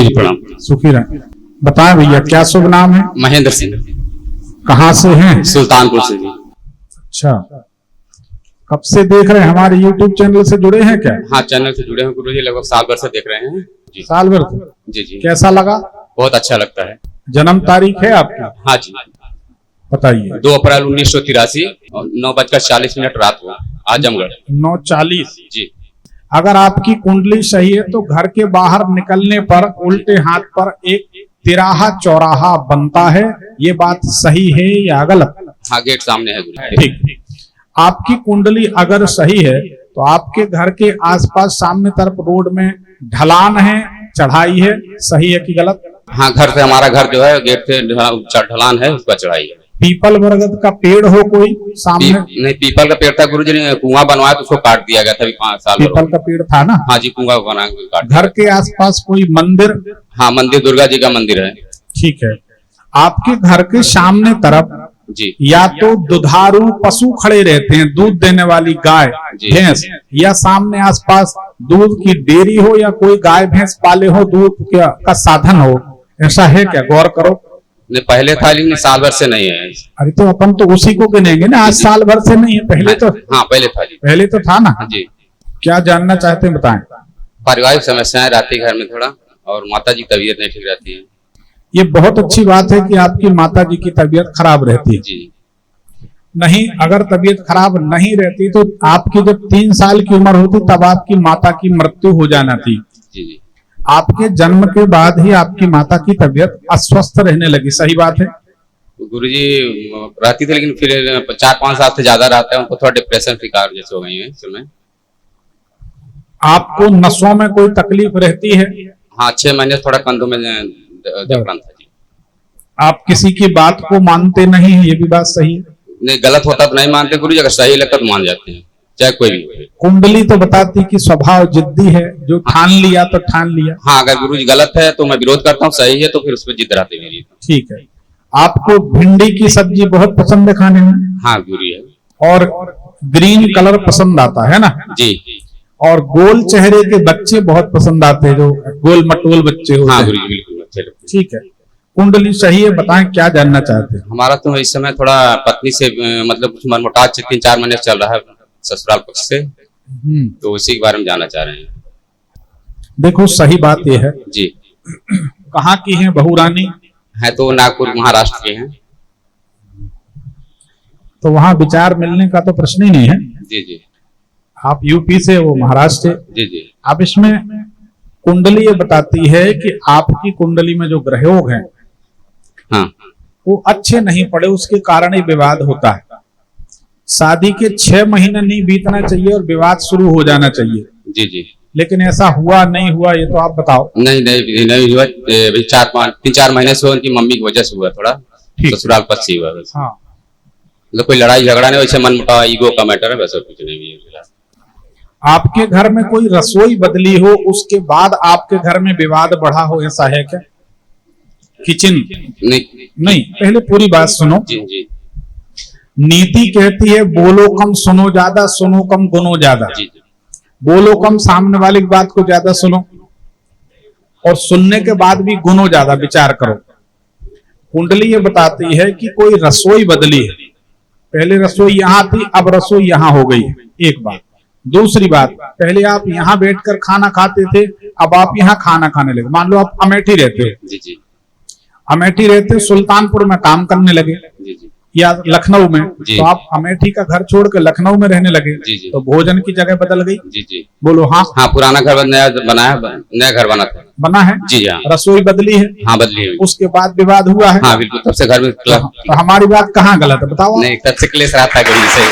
जी प्रणाम। सुखी रहे। बताएं भैया क्या शुभ नाम है? महेंद्र सिंह, कहाँ से हैं? सुल्तानपुर से जी। अच्छा, कब से देख रहे हैं? हमारे YouTube चैनल से जुड़े हैं क्या? हाँ, चैनल से जुड़े हैं गुरु जी, लगभग साल भर से देख रहे हैं जी। साल भर से? जी जी, कैसा लगा? बहुत अच्छा लगता है। जन्म तारीख है आपकी? हाँ जी, बताइए। 2 अप्रैल 1983 और 9:40 रात को आजमगढ़। 9:40 जी। अगर आपकी कुंडली सही है तो घर के बाहर निकलने पर उल्टे हाथ पर एक तिराहा चौराहा बनता है, ये बात सही है या गलत? हाँ, गेट सामने है गुरु जी। ठीक। आपकी कुंडली अगर सही है तो आपके घर के आसपास सामने तरफ रोड में ढलान है, चढ़ाई है, सही है कि गलत? हाँ, घर से हमारा घर जो है गेट से ढलान है, उसका चढ़ाई है। पीपल बरगद का पेड़ हो कोई सामने? नहीं, पीपल का पेड़ था गुरु जी ने कुआं बनवाया तो उसको काट दिया गया था अभी 5 साल। पीपल का पेड़ था ना? हाँ जी, कुआं बना के काट दिया। घर के आसपास कोई मंदिर? हाँ, मंदिर दुर्गा जी का मंदिर है। ठीक है। आपके घर के सामने तरफ जी या तो दुधारू पशु खड़े रहते हैं, दूध देने वाली गाय भैंस, या सामने आसपास दूध की डेयरी हो या कोई गाय भैंस पाले हो, दूध का साधन हो, ऐसा है क्या? गौर करो। नहीं, पहले था लेकिन साल भर से नहीं है। अरे तो अपन तो उसी को गिनेंगे ना, आज साल भर से नहीं है, पहले तो? हाँ, पहले था जी। पहले तो था ना? जी। क्या जानना चाहते हैं बताएं। पारिवारिक समस्याएं रहती घर में थोड़ा, और माता जी की तबीयत नहीं ठीक रहती है। ये बहुत अच्छी बात है कि आपकी माता जी की तबीयत खराब रहती है। जी। नहीं, अगर तबीयत खराब नहीं रहती तो आपकी जब 3 साल की उम्र होती तब आपकी माता की मृत्यु हो जाना थी। जी जी। आपके जन्म के बाद ही आपकी माता की तबीयत अस्वस्थ रहने लगी, सही बात है? गुरुजी रहती थी लेकिन फिर 4-5 साल से ज्यादा रहता है, उनको थोड़ा डिप्रेशन शिकार जैसे हो गई है इस समय। आपको नसों में कोई तकलीफ रहती है? हाँ, 6 महीने थोड़ा कंधों में जकड़न था जी। आप किसी की बात को मानते नहीं है, ये भी बात सही है? नहीं, गलत होता तो नहीं मानते गुरुजी, अगर सही लगता तो मान जाते हैं, चाहे कोई भी हो। कुंडली तो बताती कि स्वभाव जिद्दी है, जो ठान लिया तो ठान लिया। हाँ, अगर गुरुजी गलत है तो मैं विरोध करता हूँ, सही है तो फिर उस पर जिद रहती मेरी। ठीक है। आपको भिंडी की सब्जी बहुत पसंद है खाने में? हाँ गुरुजी है। और ग्रीन कलर पसंद आता है ना? जी। और गोल चेहरे के बच्चे बहुत पसंद आते हैं, जो गोल मटोल बच्चे होते हैं। हाँ गुरुजी, बिल्कुल अच्छे लगते हैं। ठीक है। कुंडली सही है, बताएं क्या जानना चाहते हैं? हमारा तो इस समय थोड़ा पत्नी से मतलब कुछ मनमुटाव 3-4 महीने से चल रहा है ससुराल पक्ष से, तो उसी के बारे में जानना चाह रहे हैं। देखो, सही बात यह है जी। कहाँ की है बहू रानी? है तो नागपुर महाराष्ट्र के हैं। तो वहां विचार मिलने का तो प्रश्न ही नहीं है। जी जी। आप यूपी से, वो महाराष्ट्र से। जी जी। अब इसमें कुंडली ये बताती है कि आपकी कुंडली में जो ग्रहयोग हैं हाँ, वो अच्छे नहीं पड़े, उसके कारण ही विवाद होता है। शादी के 6 महीने नहीं बीतना चाहिए और विवाद शुरू हो जाना चाहिए। जी जी। लेकिन ऐसा हुआ नहीं हुआ, ये तो आप बताओ। नहीं नहीं नहीं हुआ, 3-4 महीने से उनकी मम्मी की वजह से हुआ, थोड़ा ससुराल पक्ष से हुआ बस। हाँ, मतलब कोई लड़ाई झगड़ा नहीं, वैसे मनमुटाव ईगो का मैटर है, वैसा कुछ नहीं है। आपके घर में कोई रसोई बदली हो, उसके बाद आपके घर में विवाद बढ़ा हो, ऐसा है क्या? किचन नहीं, पहले पूरी बात सुनो। जी जी। नीति कहती है बोलो कम सुनो ज्यादा, सुनो कम गुनो ज्यादा। जी जी। बोलो कम, सामने वाले की बात को ज्यादा सुनो, और सुनने के बाद भी गुनो ज्यादा, विचार करो। कुंडली ये बताती है कि कोई रसोई बदली है, पहले रसोई यहां थी, अब रसोई यहां हो गई, एक बात। दूसरी बात, पहले आप यहाँ बैठकर खाना खाते थे, अब आप यहाँ खाना खाने लगे। मान लो आप अमेठी रहते हो। जी जी। अमेठी रहते सुल्तानपुर में काम करने लगे, जी जी। या लखनऊ में, तो आप अमेठी का घर छोड़ के लखनऊ में रहने लगे। जी जी। तो भोजन की जगह बदल गई। जी जी। बोलो हाँ। हाँ, पुराना घर नया बनाया, नया घर बना था। बना है जी हाँ। रसोई बदली है। हाँ, बदली हुई। उसके बाद विवाद हुआ है। हाँ बिल्कुल, तब से घर में तो हमारी बात कहाँ गलत है बताओ? नहीं, तब से क्लेश रहता है गुरु से।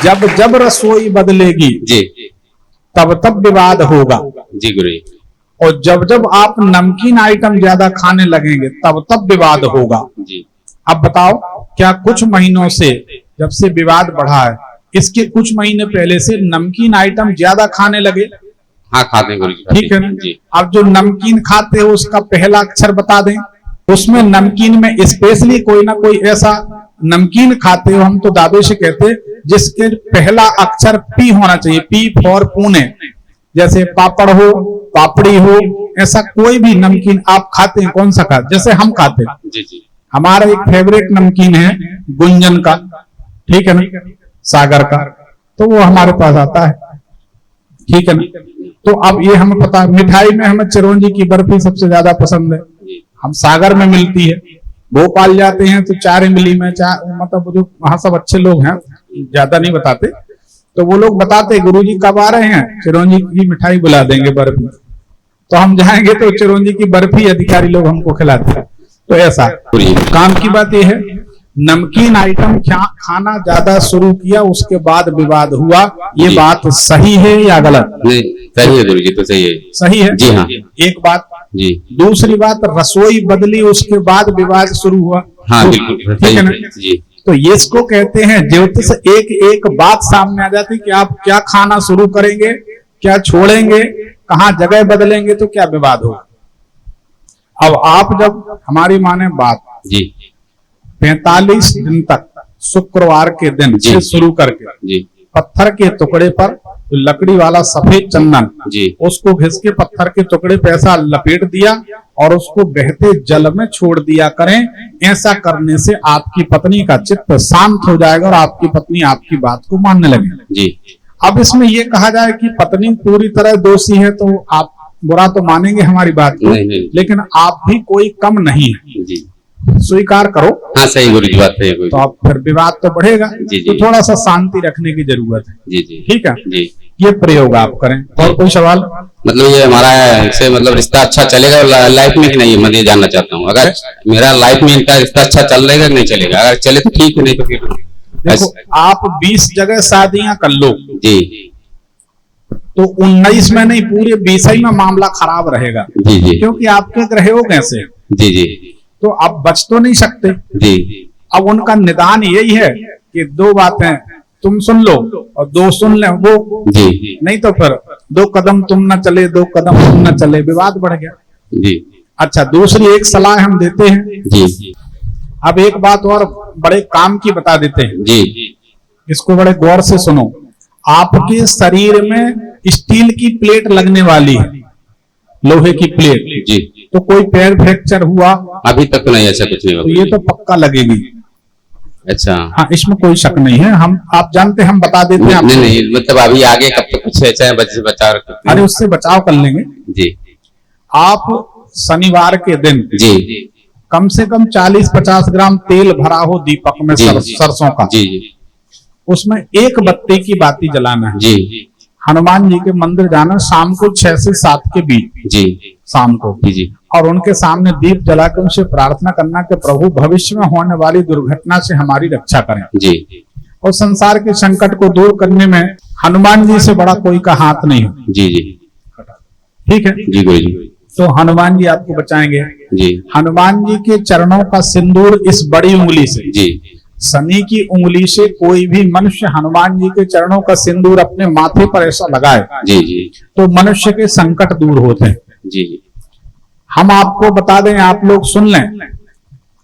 जब जब रसोई बदलेगी जी, तब तब विवाद होगा। जी गुरु। और जब जब आप नमकीन आइटम ज्यादा खाने लगेंगे तब तब विवाद होगा। जी। अब बताओ, क्या कुछ महीनों से जब से विवाद बढ़ा है, इसके कुछ महीने पहले से नमकीन आइटम ज्यादा खाने लगे? हाँ, खाते हैं गुरु जी। ठीक है ना? जी। अब जो नमकीन खाते हो उसका पहला अक्षर बता दें। उसमें नमकीन में स्पेशली कोई ना कोई ऐसा नमकीन खाते हो, हम तो दादे से कहते, जिसके पहला अक्षर पी होना चाहिए। पी फॉर पुणे, जैसे पापड़ हो, पापड़ी हो, ऐसा कोई भी नमकीन आप खाते हैं, कौन सा खाते, जैसे हम खाते हैं, जी जी हमारा एक फेवरेट नमकीन है गुंजन का, ठीक है ना, सागर का, तो वो हमारे पास आता है, ठीक है ना। तो अब ये हमें पता, मिठाई में हमें चिरौंजी की बर्फी सबसे ज्यादा पसंद है, हम सागर में मिलती है। भोपाल जाते हैं तो 4 इमली में, मतलब जो वहां सब अच्छे लोग हैं, ज्यादा नहीं बताते, तो वो लोग बताते गुरुजी कब आ रहे हैं, चिरौंजी की मिठाई बुला देंगे, बर्फी, तो हम जाएंगे तो चिरौंजी की बर्फी अधिकारी लोग हमको खिलाते हैं। तो ऐसा काम की बात यह है, नमकीन आइटम खाना ज्यादा शुरू किया, उसके बाद विवाद हुआ, ये बात सही है या गलत? नहीं, सही है गुरुजी, तो सही है। सही है जी हाँ। एक बात जी। दूसरी बात, रसोई बदली उसके बाद विवाद शुरू हुआ। हाँ तो, बिल्कुल ठीक है ना। जी। तो ये इसको कहते हैं ज्योतिष, एक एक बात सामने आ जाती कि आप क्या खाना शुरू करेंगे, क्या छोड़ेंगे, कहाँ जगह बदलेंगे, तो क्या विवाद होगा। अब आप जब हमारी माने बात जी 45 दिन तक शुक्रवार के दिन से शुरू करके जी पत्थर के टुकड़े पर लकड़ी वाला सफेद चंदन, जी उसको घिस के पत्थर के टुकड़े पे ऐसा लपेट दिया और उसको बहते जल में छोड़ दिया करें। ऐसा करने से आपकी पत्नी का चित्त शांत हो जाएगा और आपकी पत्नी आपकी बात को मानने लगेगी। जी। अब इसमें यह कहा जाए कि पत्नी पूरी तरह दोषी है तो आप बुरा तो मानेंगे हमारी बात को, नहीं। लेकिन आप भी कोई कम नहीं है, जी स्वीकार करो। हाँ सही गुरुजी, बात सही है। तो अब फिर विवाद तो बढ़ेगा, जी, जी। तो थोड़ा सा शांति रखने की जरूरत है। जी जी ठीक है, जी। ये प्रयोग आप करें। और कोई सवाल? मतलब ये हमारा इससे मतलब रिश्ता अच्छा चलेगा लाइफ में कि नहीं, मैं ये जानना चाहता हूँ। अगर मेरा लाइफ में इनका रिश्ता अच्छा चल रहेगा कि नहीं चलेगा, अगर चले तो ठीक है, नहीं तो फिर देखो, आप 20 जगह शादियां कर लो जी, तो 19 में नहीं, पूरे 20 में मामला खराब रहेगा। जी जी क्योंकि आपके ग्रह कैसे, जी जी तो आप बच तो नहीं सकते। जी अब उनका निदान यही है कि 2 बातें तुम सुन लो और 2 सुन ले वो, जी नहीं तो फिर 2 कदम तुम न चले 2 कदम तुम न चले, विवाद बढ़ गया। जी। अच्छा, दूसरी एक सलाह हम देते हैं। जी। अब एक बात और बड़े काम की बता देते हैं, जी। इसको बड़े गौर से सुनो। आपके शरीर में स्टील की प्लेट लगने वाली है, लोहे की प्लेट जी। तो कोई पैर फ्रैक्चर हुआ अभी तक तो नहीं, ऐसा कुछ नहीं तो हुआ। ये तो पक्का लगेगी। अच्छा। हाँ, इसमें कोई शक नहीं है। हम आप जानते, हम बता देते हैं नहीं नहीं, मतलब अभी आगे कब तक कुछ ऐसा है बचाव रख सकते हैं? अरे उससे बचाव कर लेंगे। जी। आप शनिवार के दिन जी कम से कम 40-50 ग्राम तेल भरा हो दीपक में, जी, सरसों का, जी जी उसमें एक बत्ती की बाती जलाना है। जी हनुमान जी के मंदिर जाना, शाम को 6 से 7 के बीच, जी शाम को, जी जी और उनके सामने दीप जला के उनसे प्रार्थना करना कि प्रभु भविष्य में होने वाली दुर्घटना से हमारी रक्षा करें, जी और संसार के संकट को दूर करने में हनुमान जी से बड़ा कोई का हाथ नहीं है। जी जी ठीक है जी गुरुजी। तो हनुमान जी आपको बचाएंगे। जी हनुमान जी के चरणों का सिंदूर इस बड़ी उंगली से, जी शनि की उंगली से कोई भी मनुष्य हनुमान जी के चरणों का सिंदूर अपने माथे पर ऐसा लगाए जी जी तो मनुष्य के संकट दूर होते हैं। जी हम आपको बता दें, आप लोग सुन लें,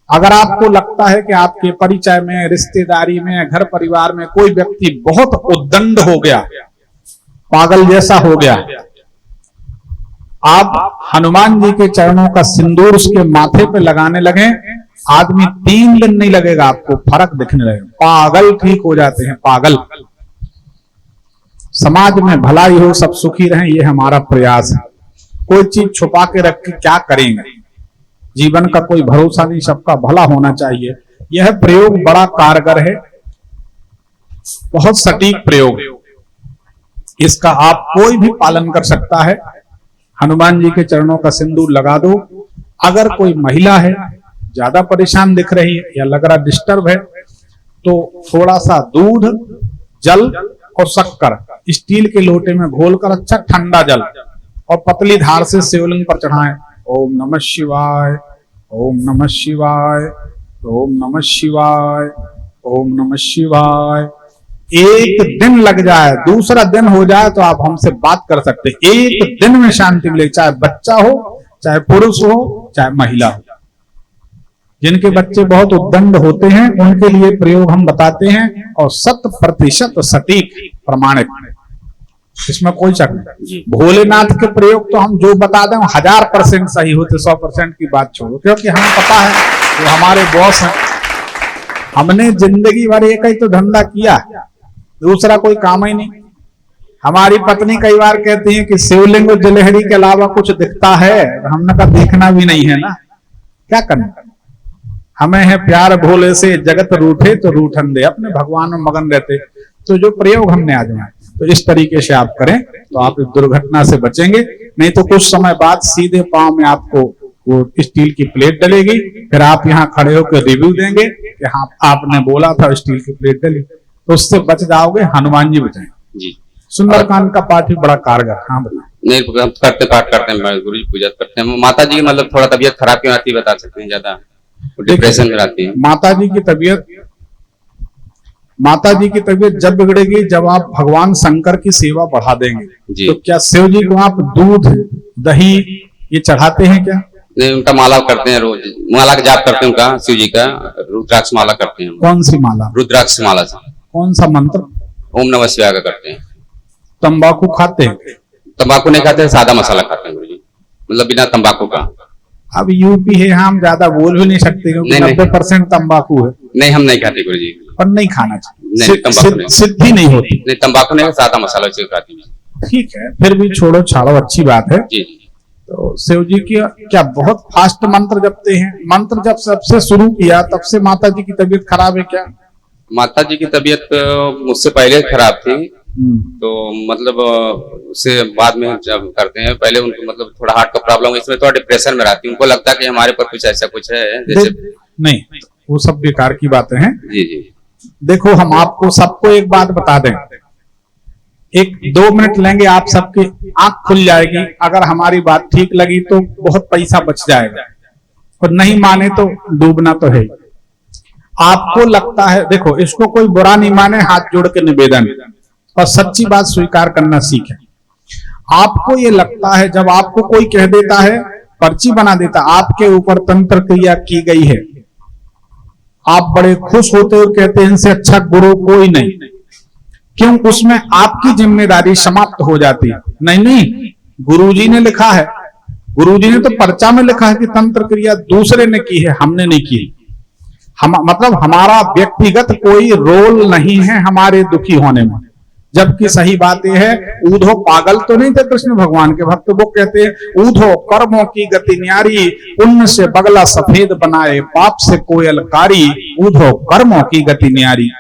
अगर आपको लगता है कि आपके परिचय में, रिश्तेदारी में, घर परिवार में कोई व्यक्ति बहुत उद्दंड हो गया, पागल जैसा हो गया, आप हनुमान जी के चरणों का सिंदूर उसके माथे पे लगाने लगे, आदमी 3 दिन नहीं लगेगा आपको फर्क दिखने लगेगा, पागल ठीक हो जाते हैं, पागल। समाज में भलाई हो, सब सुखी रहें, ये हमारा प्रयास है। कोई चीज छुपा के रख के क्या करेंगे, जीवन का कोई भरोसा नहीं, सबका भला होना चाहिए। यह प्रयोग बड़ा कारगर है, बहुत सटीक प्रयोग, इसका आप कोई भी पालन कर सकता है। हनुमान जी के चरणों का सिंदूर लगा दो। अगर कोई महिला है, ज्यादा परेशान दिख रही है या लग रहा डिस्टर्ब है, तो थोड़ा सा दूध, जल और शक्कर स्टील के लोटे में घोलकर, अच्छा ठंडा जल, और पतली धार से शिवलिंग पर चढ़ाएं। ओम नमः शिवाय, ओम नमः शिवाय, ओम नमः शिवाय, ओम नमः शिवाय। एक दिन लग जाए, दूसरा दिन हो जाए तो आप हमसे बात कर सकते हैं। एक दिन में शांति मिलेगी, चाहे बच्चा हो, चाहे पुरुष हो, चाहे महिला हो। जिनके बच्चे बहुत उद्दंड होते हैं उनके लिए प्रयोग हम बताते हैं, और 100% सटीक प्रमाणित। इसमें कोई शक नहीं। जी। भोलेनाथ के प्रयोग तो हम जो बता दें 1000% सही होते, 100% की बात छोड़ो, क्योंकि हमें पता है वो हमारे बॉस हैं। हमने जिंदगी भर एक ही तो धंधा किया, दूसरा कोई काम ही नहीं। हमारी पत्नी कई बार कहती है कि शिवलिंग और जलहरी के अलावा कुछ दिखता है, हमने कहा देखना भी नहीं है ना, क्या करना। हमें है प्यार भोले से, जगत रूठे तो रूठन दे, अपने भगवान में मगन रहते। तो जो प्रयोग हमने आजमाए, तो इस तरीके से आप करें तो आप इस दुर्घटना से बचेंगे। नहीं तो कुछ समय बाद सीधे पांव में आपको वो स्टील की प्लेट डलेगी, फिर आप यहाँ खड़े होकर रिव्यू देंगे कि हाँ आपने बोला था स्टील की प्लेट डली, तो उससे बच जाओगे। हनुमान जी बचाएं। जी। सुंदरकांड का पाठ भी बड़ा कारगर। हाँ बताएं। नहीं, हम करते पाठ करते हैं, गुरु जी पूजा करते हैं। माता जी की मतलब थोड़ा तबीयत खराब क्यों आती है, बता सकते हैं? ज्यादा डिप्रेशन में आती है माता जी की तबीयत जब बिगड़ेगी जब आप भगवान शंकर की सेवा बढ़ा देंगे। जी। तो क्या शिव जी को आप दूध दही ये चढ़ाते हैं क्या? नहीं, उनका माला करते हैं, रोज माला का जाप करते हैं उनका, शिव जी का रुद्राक्ष माला करते हैं। कौन सी माला? रुद्राक्ष माला से। कौन सा मंत्र? ओम नमः शिवाय का करते हैं। तंबाकू खाते हैं? तंबाकू नहीं खाते, सादा मसाला खाते हैं गुरु जी, मतलब बिना तंबाकू का। अब यूपी है, हम ज्यादा बोल भी नहीं सकते क्योंकि 90% तंबाकू है। नहीं, हम नहीं खाते गुरु जी, पर नहीं खाना चाहिए, नहीं, तंबाकू नहीं। सिद्धि नहीं होती। नहीं, तंबाकू नहीं, सादा मसाला से खाते हैं। ठीक है, फिर भी छोड़ो छाड़ो, अच्छी बात है। जी। तो शिव जी की क्या बहुत फास्ट मंत्र जपते हैं? मंत्र जब सबसे शुरू किया तब से माता जी की तबीयत खराब है क्या? माता जी की तबीयत मुझसे पहले खराब थी, तो मतलब उससे बाद में जब करते हैं, पहले उनको मतलब थोड़ा हार्ट का प्रॉब्लम है, इसमें थोड़ा डिप्रेशन में रहती है। उनको लगता है कि हमारे पर कुछ ऐसा कुछ है, जैसे नहीं, वो सब बेकार की बातें हैं। जी जी। देखो, हम आपको सबको एक बात बता दें, 1-2 मिनट लेंगे, आप सबकी आंख खुल जाएगी। अगर हमारी बात ठीक लगी तो बहुत पैसा बच जाएगा, और नहीं माने तो डूबना तो है। आपको लगता है, देखो इसको कोई बुरा नहीं माने, हाथ जोड़ के निवेदन, और सच्ची बात स्वीकार करना सीखें। आपको ये लगता है, जब आपको कोई कह देता है, पर्ची बना देता, आपके ऊपर तंत्र क्रिया की गई है, आप बड़े खुश होते हो, कहते हैं इनसे अच्छा गुरु कोई नहीं। क्यों? उसमें आपकी जिम्मेदारी समाप्त हो जाती है। नहीं, गुरुजी ने लिखा है, गुरुजी ने तो पर्चा में लिखा है कि तंत्र क्रिया दूसरे ने की है, हमने नहीं की। मतलब हमारा व्यक्तिगत कोई रोल नहीं है हमारे दुखी होने में। जबकि सही बात यह है, ऊधो पागल तो नहीं थे कृष्ण भगवान के भक्त, वो कहते हैं ऊधो कर्मों की गति न्यारी, पुण्य से बगला सफेद बनाए, पाप से कोयल कारी, ऊधो कर्मों की गति न्यारी।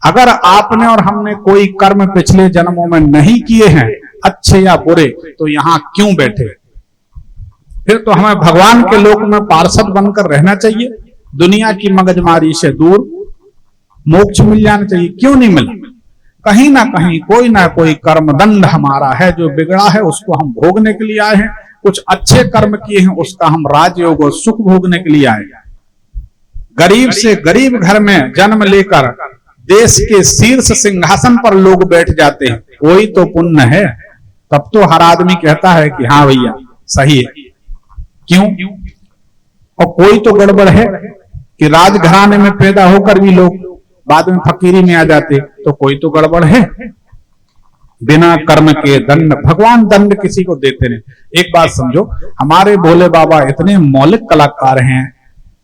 अगर आपने और हमने कोई कर्म पिछले जन्मों में नहीं किए हैं, अच्छे या बुरे, तो यहां क्यों बैठे? फिर तो हमें भगवान के लोक में पार्षद बनकर रहना चाहिए, दुनिया की मगजमारी से दूर मोक्ष मिल जाना चाहिए। क्यों नहीं मिला? कहीं ना कहीं कोई ना कोई कर्म दंड हमारा है जो बिगड़ा है, उसको हम भोगने के लिए आए हैं। कुछ अच्छे कर्म किए हैं, उसका हम राजयोग और सुख भोगने के लिए आए हैं। गरीब से गरीब घर में जन्म लेकर देश के शीर्ष सिंहासन पर लोग बैठ जाते हैं, कोई तो पुण्य है। तब तो हर आदमी कहता है कि हाँ भैया सही है। क्यों? और कोई तो गड़बड़ है कि राजघराने में पैदा होकर भी लोग बाद में फकीरी में आ जाते, तो कोई तो गड़बड़ है। बिना कर्म के दंड, भगवान दंड किसी को देते नहीं। एक बात समझो, हमारे भोले बाबा इतने मौलिक कलाकार हैं,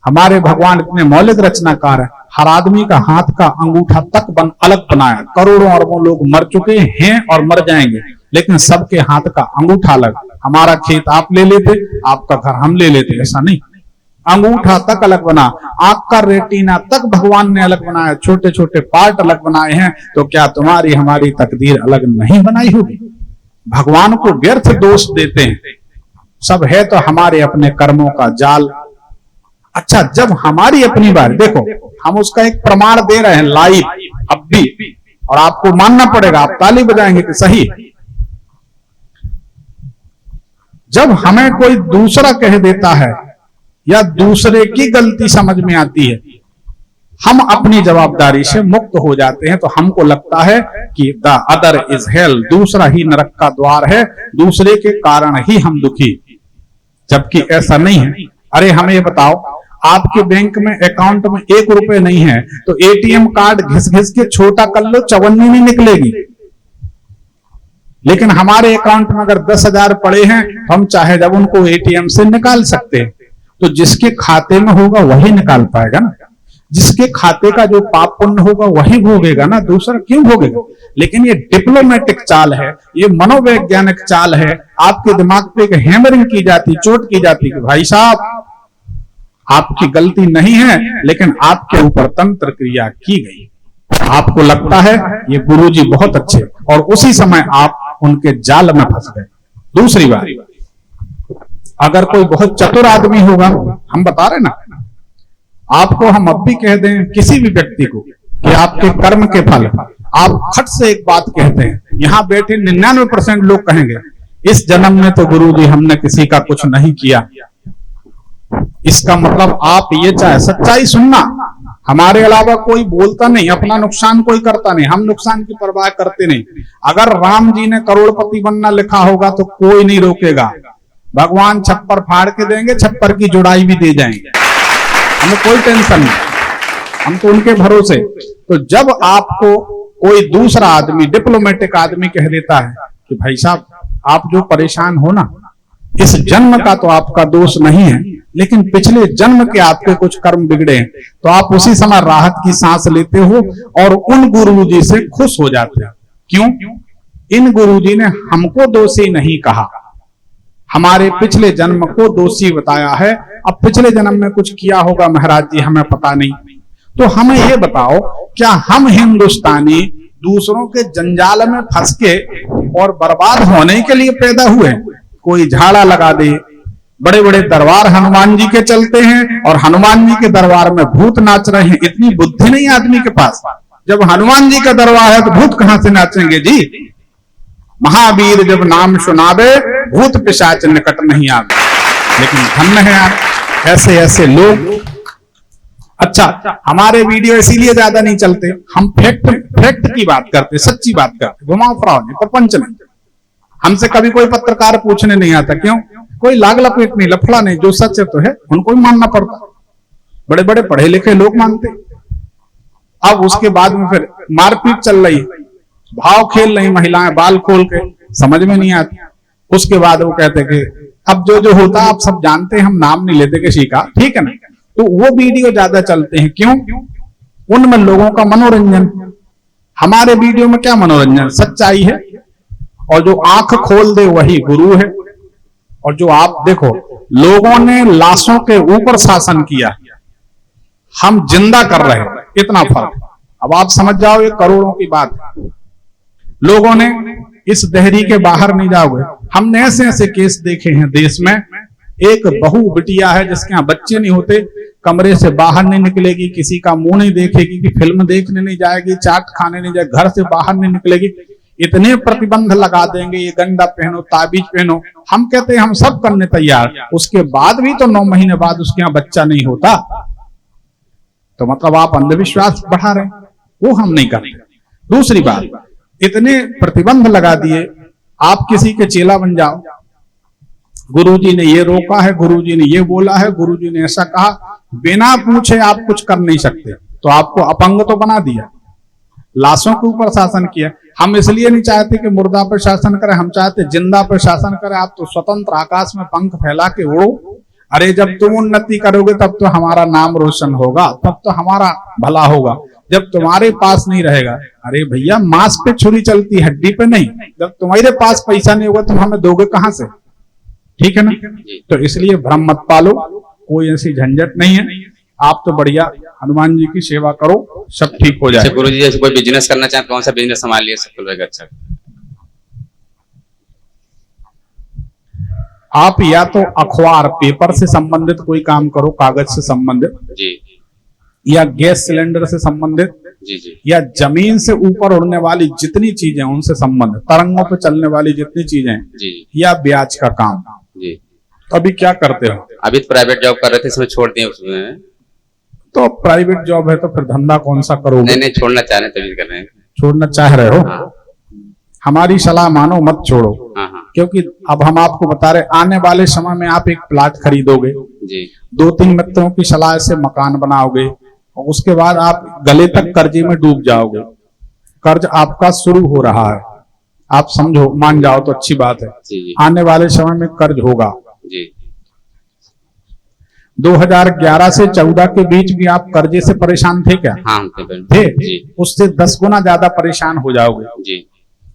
हमारे भगवान इतने मौलिक रचनाकार हैं, हर आदमी का हाथ का अंगूठा तक अलग बनाया। करोड़ों अरबों लोग मर चुके हैं और मर जाएंगे, लेकिन सबके हाथ का अंगूठा अलग। हमारा खेत आप ले लेते, आपका घर हम ले लेते, ऐसा नहीं। अंगूठा तक अलग बना, आंख का रेटिना तक भगवान ने अलग बनाया, छोटे छोटे पार्ट अलग बनाए हैं। तो क्या तुम्हारी हमारी तकदीर अलग नहीं बनाई होगी? भगवान को व्यर्थ दोष देते हैं। सब है तो हमारे अपने कर्मों का जाल। अच्छा, जब हमारी अपनी बात, देखो हम उसका एक प्रमाण दे रहे हैं लाइव अब भी, और आपको मानना पड़ेगा, आप ताली बजाएंगे कि सही। जब हमें कोई दूसरा कह देता है या दूसरे की गलती समझ में आती है, हम अपनी जवाबदारी से मुक्त हो जाते हैं। तो हमको लगता है कि द अदर इज हेल, दूसरा ही नरक का द्वार है, दूसरे के कारण ही हम दुखी। जबकि ऐसा नहीं है। अरे हमें ये बताओ, आपके बैंक में अकाउंट में 1 रुपए नहीं है, तो एटीएम कार्ड घिस घिस के छोटा कर लो, चवन्नी नहीं निकलेगी। लेकिन हमारे अकाउंट में अगर 10,000 पड़े हैं, हम चाहे जब उनको एटीएम से निकाल सकते हैं। तो जिसके खाते में होगा वही निकाल पाएगा ना, जिसके खाते का जो पाप पुण्य होगा वही भोगेगा ना, दूसरा क्यों भोगेगा। लेकिन ये डिप्लोमेटिक चाल है, ये मनोवैज्ञानिक चाल है। आपके दिमाग पे एक हैमरिंग की जाती, चोट की जाती कि भाई साहब आपकी गलती नहीं है, लेकिन आपके ऊपर तंत्र क्रिया की गई। आपको लगता है ये गुरुजी बहुत अच्छे, और उसी समय आप उनके जाल में फंस गए। दूसरी बात, अगर कोई बहुत चतुर आदमी होगा, हम बता रहे ना, आपको हम अब भी कह दें किसी भी व्यक्ति को कि आपके कर्म के फल, आप खट से एक बात कहते हैं, यहां बैठे 99% लोग कहेंगे इस जन्म में तो गुरुजी हमने किसी का कुछ नहीं किया। इसका मतलब आप ये चाहे सच्चाई सुनना, हमारे अलावा कोई बोलता नहीं, अपना नुकसान कोई करता नहीं, हम नुकसान की परवाह करते नहीं। अगर राम जी ने करोड़पति बनना लिखा होगा तो कोई नहीं रोकेगा, भगवान छप्पर फाड़ के देंगे, छप्पर की जुड़ाई भी दे जाएंगे, हमें कोई टेंशन नहीं, हम तो उनके भरोसे। तो जब आपको कोई दूसरा आदमी, डिप्लोमेटिक आदमी कह देता है कि भाई साहब आप जो परेशान हो ना, इस जन्म का तो आपका दोष नहीं है, लेकिन पिछले जन्म के आपके कुछ कर्म बिगड़े हैं, तो आप उसी समय राहत की सांस लेते हो और उन गुरुजी से खुश हो जाते हो। क्यों? इन गुरुजी ने हमको दोषी नहीं कहा, हमारे पिछले जन्म को दोषी बताया है। अब पिछले जन्म में कुछ किया होगा महाराज जी, हमें पता नहीं। तो हमें ये बताओ, क्या हम हिंदुस्तानी दूसरों के जंजाल में फंस के और बर्बाद होने के लिए पैदा हुए? कोई झाड़ा लगा दे, बड़े बड़े दरबार हनुमान जी के चलते हैं और हनुमान जी के दरबार में भूत नाच रहे हैं, इतनी बुद्धि नहीं आदमी के पास। जब हनुमान जी का दरबार है तो भूत कहां से नाचेंगे जी? महावीर जब नाम सुनावे, भूत पिशाच निकट नहीं आवे। लेकिन धन्य है यार, ऐसे ऐसे लोग। अच्छा, हमारे वीडियो इसीलिए ज्यादा नहीं चलते, हम फैक्ट की बात करते, सच्ची बात करते, घुमाव फिराव नहीं, प्रपंच नहीं। हमसे कभी कोई पत्रकार पूछने नहीं आता, क्यों? कोई लाग लपेट नहीं, लफड़ा नहीं, जो सच है तो है, उनको ही मानना पड़ता। बड़े बड़े पढ़े लिखे लोग मानते। अब उसके बाद में फिर मारपीट चल रही, भाव खेल रही महिलाएं बाल खोल के, समझ में नहीं आती। उसके बाद वो कहते कि अब जो होता आप सब जानते हैं, हम नाम नहीं लेते किसी का, ठीक है ना। तो वो वीडियो ज्यादा चलते हैं, क्यों? उनमें लोगों का मनोरंजन। हमारे वीडियो में क्या मनोरंजन? सच्चाई है, और जो आंख खोल दे वही गुरु है। और जो आप देखो, लोगों ने लाशों के ऊपर शासन किया, हम जिंदा कर रहे हैं, इतना फर्क। अब आप समझ जाओ, ये करोड़ों की बात है। लोगों ने इस दहरी के बाहर नहीं जाओगे, हमने ऐसे ऐसे केस देखे हैं देश में। एक बहू बिटिया है जिसके यहाँ बच्चे नहीं होते, कमरे से बाहर नहीं निकलेगी, किसी का मुंह नहीं देखेगी, कि फिल्म देखने नहीं जाएगी, चाट खाने नहीं जाएगी, घर से बाहर नहीं निकलेगी। इतने प्रतिबंध लगा देंगे, ये गंदा पहनो, ताबीज पहनो। हम कहते हैं हम सब करने तैयार, उसके बाद भी तो 9 महीने बाद उसके यहाँ बच्चा नहीं होता। तो मतलब आप अंधविश्वास बढ़ा रहे हैं, वो हम नहीं करते। दूसरी बात, इतने प्रतिबंध लगा दिए, आप किसी के चेला बन जाओ, गुरुजी ने ये रोका है, गुरुजी ने ये बोला है, गुरुजी ने ऐसा कहा, बिना पूछे आप कुछ कर नहीं सकते, तो आपको अपंग तो बना दिया, लाशों के ऊपर शासन किया। हम इसलिए नहीं चाहते कि मुर्दा पर शासन करें, हम चाहते जिंदा पर शासन करें। आप तो स्वतंत्र आकाश में पंख फैला के उड़ो। अरे जब तुम उन्नति करोगे तब तो हमारा नाम रोशन होगा, तब तो हमारा भला होगा। जब तुम्हारे पास नहीं रहेगा, अरे भैया मांस पे छुरी चलती, हड्डी पे नहीं। जब तुम्हारे पास पैसा नहीं होगा तुम हमें दोगे कहां से? ठीक है ना। तो इसलिए भ्रम मत पालो, कोई ऐसी झंझट नहीं है। आप तो बढ़िया हनुमान जी की सेवा करो, सब ठीक हो जाए। गुरु जी जैसे कोई बिजनेस करना चाहे, कौन सा बिजनेस संभाल लिया सबको लगेगा अच्छा? आप या तो अखबार पेपर से संबंधित कोई काम करो, कागज से संबंधित जी, या गैस सिलेंडर से संबंधित जी जी, या जमीन से ऊपर उड़ने वाली जितनी चीजें उनसे संबंधित, तरंगों पे चलने वाली जितनी चीजें जी, या ब्याज का काम जी। तो अभी क्या करते हो? अभी तो प्राइवेट जॉब कर रहे थे, इसमें छोड़ दिए उसमें। तो प्राइवेट जॉब है तो फिर धंधा कौन सा करोगे? नहीं नहीं, छोड़ना चाह रहे तभी कर रहे हैं। छोड़ना चाह रहे हो? हाँ। हमारी सलाह मानो, मत छोड़ो। हाँ हाँ क्योंकि अब हम आपको बता रहे, आने वाले समय में आप एक प्लाट खरीदोगे, जी, 2-3 मित्रों की सलाह से मकान बनाओगे, और उसके बाद आप गले तक कर्जे में डूब जाओगे। कर्ज आपका शुरू हो रहा है, आप समझो, मान जाओ तो अच्छी बात है। जी जी आने वाले समय में कर्ज होगा। जी 2011 से 14 के बीच भी आप कर्जे से परेशान थे क्या? हाँ हम थे थे? जी उससे 10 गुना ज्यादा परेशान हो जाओगे। जी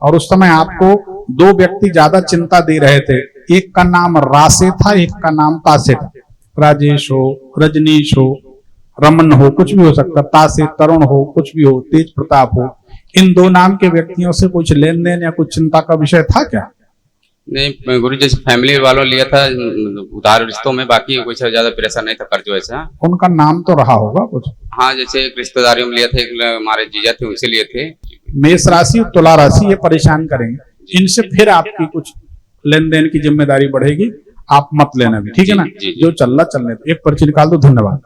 और उस समय आपको दो व्यक्ति ज्यादा चिंता दे रहे थे, एक का नाम रासे था, एक का नाम तासे था। राजेश हो, रजनीश हो, रमन हो, कुछ भी हो सकता, तासे, तरुण हो, कुछ भी हो, तेज प्रताप हो, इन दो नाम के व्यक्तियों से कुछ लेन देन या कुछ चिंता का विषय था क्या? नहीं गुरु जैसे फैमिली वालों लिया था उधार रिश्तों में, बाकी कुछ ज्यादा प्रेशर नहीं था कर्ज वैसा। उनका नाम तो रहा होगा कुछ। हाँ जैसे एक रिश्तेदारियों में लिया था, एक हमारे जीजा थे उनसे लिए थे। मेष राशि और तुला राशि ये परेशान करेंगे, इनसे फिर आपकी कुछ लेन देन की जिम्मेदारी बढ़ेगी, आप मत लेना भी, ठीक है ना? जी, जी। जो चल रहा चलने दो। एक पर्ची निकाल दो। धन्यवाद।